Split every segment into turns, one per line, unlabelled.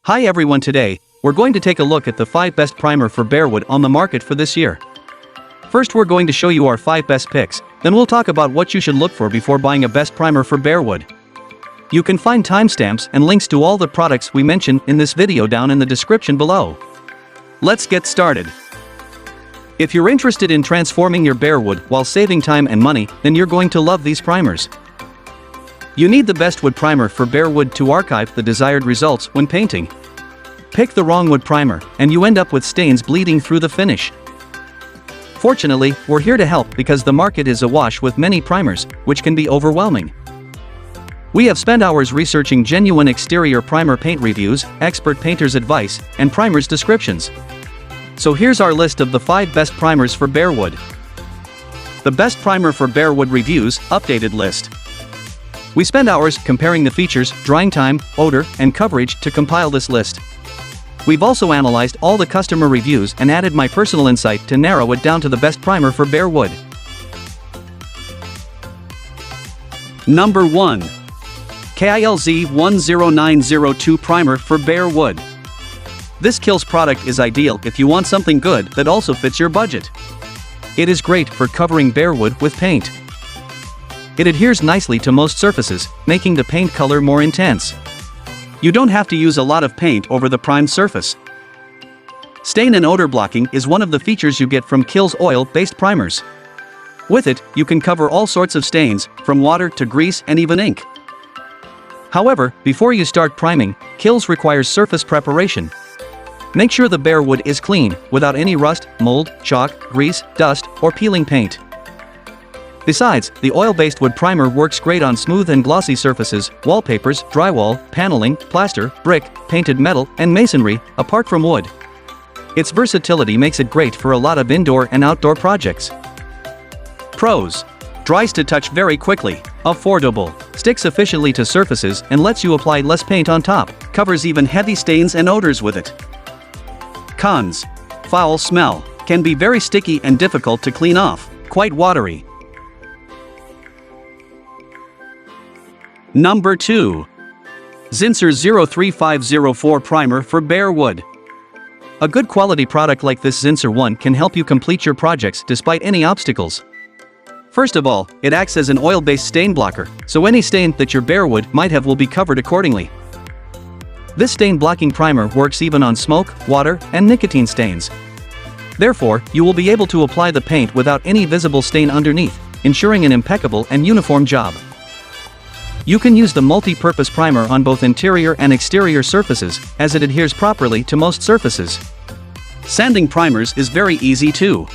Hi everyone, today, we're going to take a look at the 5 best primer for barewood on the market for this year. First we're going to show you our 5 best picks, then we'll talk about what you should look for before buying a best primer for barewood. You can find timestamps and links to all the products we mention in this video down in the description below. Let's get started. If you're interested in transforming your barewood while saving time and money, then you're going to love these primers. You need the best wood primer for barewood to archive the desired results when painting. Pick the wrong wood primer, and you end up with stains bleeding through the finish. Fortunately, we're here to help because the market is awash with many primers, which can be overwhelming. We have spent hours researching genuine exterior primer paint reviews, expert painters' advice, and primers descriptions. So here's our list of the 5 best primers for barewood. The best primer for barewood reviews, updated list. We spent hours comparing the features, drying time, odor, and coverage to compile this list. We've also analyzed all the customer reviews and added my personal insight to narrow it down to the best primer for barewood. Number 1. Kilz 10902 Primer for Barewood. This Kilz product is ideal if you want something good that also fits your budget. It is great for covering barewood with paint. It adheres nicely to most surfaces, making the paint color more intense. You don't have to use a lot of paint over the primed surface. Stain and odor blocking is one of the features you get from Kilz oil-based primers. With it, you can cover all sorts of stains, from water to grease and even ink. However, before you start priming, Kilz requires surface preparation. Make sure the barewood is clean, without any rust, mold, chalk, grease, dust, or peeling paint. Besides, the oil-based wood primer works great on smooth and glossy surfaces, wallpapers, drywall, paneling, plaster, brick, painted metal, and masonry, apart from wood. Its versatility makes it great for a lot of indoor and outdoor projects. Pros: dries to touch very quickly, affordable, sticks efficiently to surfaces and lets you apply less paint on top, covers even heavy stains and odors with it. Cons: foul smell, can be very sticky and difficult to clean off, quite watery. Number 2. Zinsser 03504 Primer for Barewood. A good quality product like this Zinsser one can help you complete your projects despite any obstacles. First of all, it acts as an oil-based stain blocker, so any stain that your barewood might have will be covered accordingly. This stain blocking primer works even on smoke, water, and nicotine stains. Therefore, you will be able to apply the paint without any visible stain underneath, ensuring an impeccable and uniform job. You can use the multi-purpose primer on both interior and exterior surfaces, as it adheres properly to most surfaces. Sanding primers is very easy too.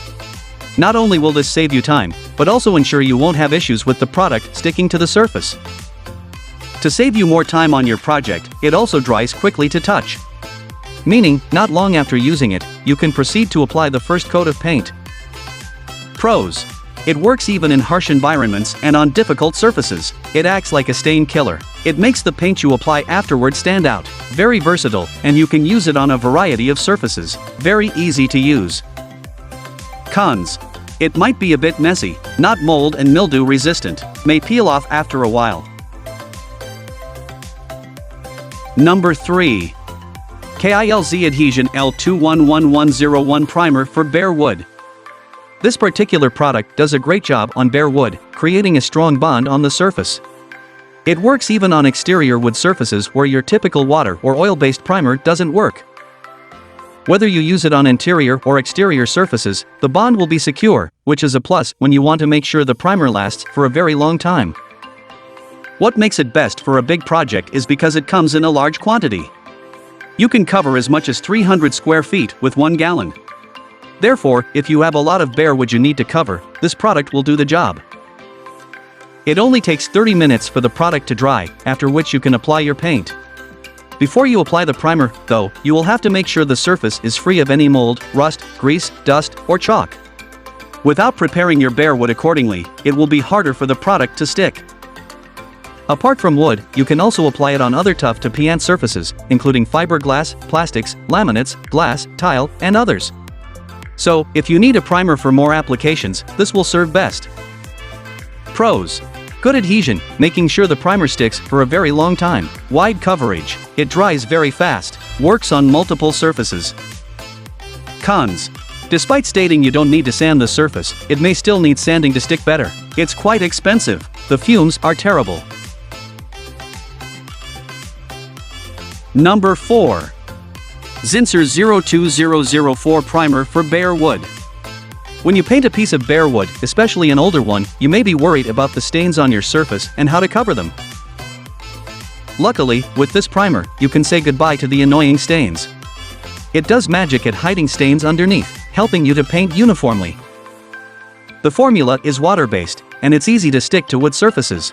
Not only will this save you time, but also ensure you won't have issues with the product sticking to the surface. To save you more time on your project, it also dries quickly to touch. Meaning, not long after using it, you can proceed to apply the first coat of paint. Pros: it works even in harsh environments and on difficult surfaces. It acts like a stain killer. It makes the paint you apply afterward stand out. Very versatile, and you can use it on a variety of surfaces. Very easy to use. Cons: it might be a bit messy, not mold and mildew resistant, may peel off after a while. Number 3. Kilz Adhesion L211101 Primer for Barewood. This particular product does a great job on bare wood, creating a strong bond on the surface. It works even on exterior wood surfaces where your typical water or oil-based primer doesn't work. Whether you use it on interior or exterior surfaces, the bond will be secure, which is a plus when you want to make sure the primer lasts for a very long time. What makes it best for a big project is because it comes in a large quantity. You can cover as much as 300 square feet with 1 gallon. Therefore, if you have a lot of barewood you need to cover, this product will do the job. It only takes 30 minutes for the product to dry, after which you can apply your paint. Before you apply the primer, though, you will have to make sure the surface is free of any mold, rust, grease, dust, or chalk. Without preparing your barewood accordingly, it will be harder for the product to stick. Apart from wood, you can also apply it on other tough to paint surfaces, including fiberglass, plastics, laminates, glass, tile, and others. So, if you need a primer for more applications, this will serve best. Pros: Good adhesion, making sure the primer sticks for a very long time. Wide coverage. It dries very fast. Works on multiple surfaces. Cons. Despite stating you don't need to sand the surface, it may still need sanding to stick better. It's quite expensive. The fumes are terrible. Number 4. Zinsser 02004 Primer for Bare Wood. When you paint a piece of bare wood, especially an older one, you may be worried about the stains on your surface and how to cover them. Luckily, with this primer, you can say goodbye to the annoying stains. It does magic at hiding stains underneath, helping you to paint uniformly. The formula is water-based, and it's easy to stick to wood surfaces.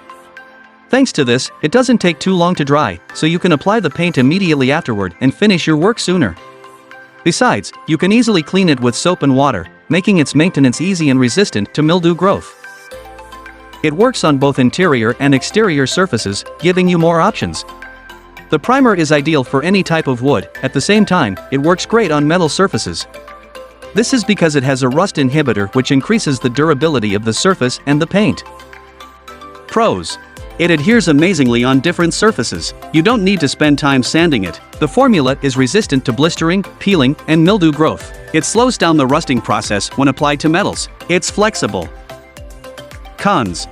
Thanks to this, it doesn't take too long to dry, so you can apply the paint immediately afterward and finish your work sooner. Besides, you can easily clean it with soap and water, making its maintenance easy and resistant to mildew growth. It works on both interior and exterior surfaces, giving you more options. The primer is ideal for any type of wood. At the same time, it works great on metal surfaces. This is because it has a rust inhibitor which increases the durability of the surface and the paint. Pros. It adheres amazingly on different surfaces. You don't need to spend time sanding it. The formula is resistant to blistering, peeling, and mildew growth. It slows down the rusting process when applied to metals. It's flexible. Cons.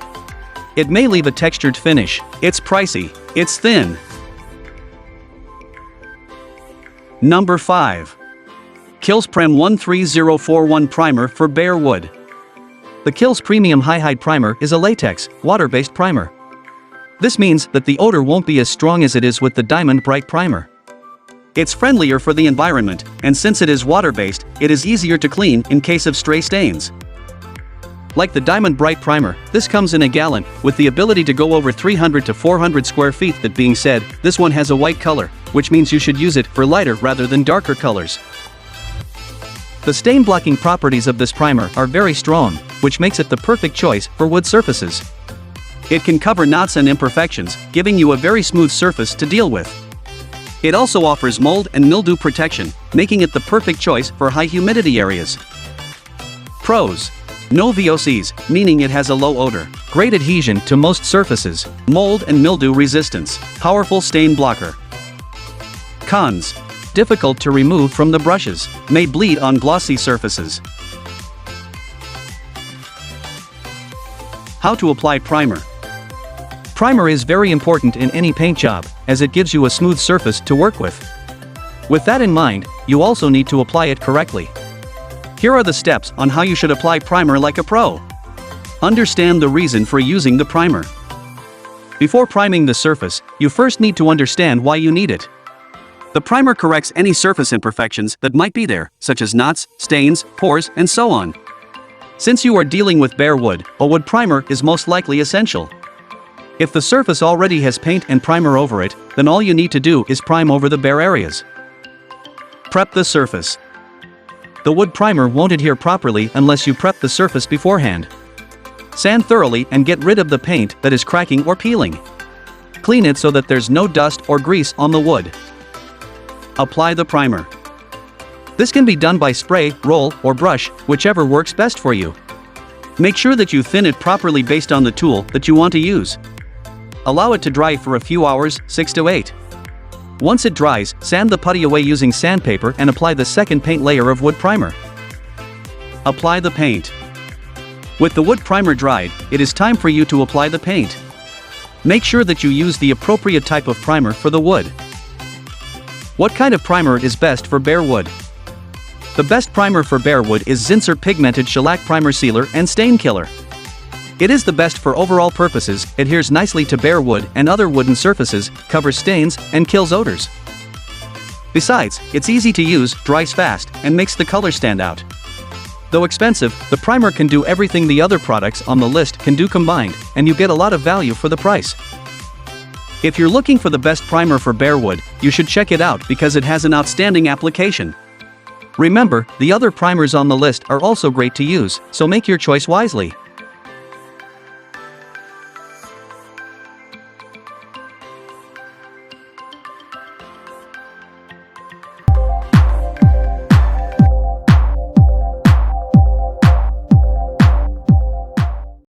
It may leave a textured finish. It's pricey. It's thin. Number 5. Kilz Prem 13041 Primer for Bare Wood. The Kilz Premium High Hide Primer is a latex, water-based primer. This means that the odor won't be as strong as it is with the Diamond Bright Primer. It's friendlier for the environment, and since it is water-based, it is easier to clean in case of stray stains. Like the Diamond Bright Primer, this comes in a gallon, with the ability to go over 300 to 400 square feet. That being said, this one has a white color, which means you should use it for lighter rather than darker colors. The stain-blocking properties of this primer are very strong, which makes it the perfect choice for wood surfaces. It can cover knots and imperfections, giving you a very smooth surface to deal with. It also offers mold and mildew protection, making it the perfect choice for high humidity areas. Pros. No VOCs, meaning it has a low odor. Great adhesion to most surfaces. Mold and mildew resistance. Powerful stain blocker. Cons. Difficult to remove from the brushes. May bleed on glossy surfaces. How to apply primer. Primer is very important in any paint job, as it gives you a smooth surface to work with. With that in mind, you also need to apply it correctly. Here are the steps on how you should apply primer like a pro. Understand the reason for using the primer. Before priming the surface, you first need to understand why you need it. The primer corrects any surface imperfections that might be there, such as knots, stains, pores, and so on. Since you are dealing with bare wood, a wood primer is most likely essential. If the surface already has paint and primer over it, then all you need to do is prime over the bare areas. Prep the surface. The wood primer won't adhere properly unless you prep the surface beforehand. Sand thoroughly and get rid of the paint that is cracking or peeling. Clean it so that there's no dust or grease on the wood. Apply the primer. This can be done by spray, roll, or brush, whichever works best for you. Make sure that you thin it properly based on the tool that you want to use. Allow it to dry for a few hours, 6 to 8. Once it dries, sand the putty away using sandpaper and apply the second paint layer of wood primer. Apply the paint. With the wood primer dried, it is time for you to apply the paint. Make sure that you use the appropriate type of primer for the wood. What kind of primer is best for bare wood? The best primer for bare wood is Zinsser Pigmented Shellac Primer Sealer and Stain Killer. It is the best for overall purposes, adheres nicely to bare wood and other wooden surfaces, covers stains, and kills odors. Besides, it's easy to use, dries fast, and makes the color stand out. Though expensive, the primer can do everything the other products on the list can do combined, and you get a lot of value for the price. If you're looking for the best primer for bare wood, you should check it out because it has an outstanding application. Remember, the other primers on the list are also great to use, so make your choice wisely.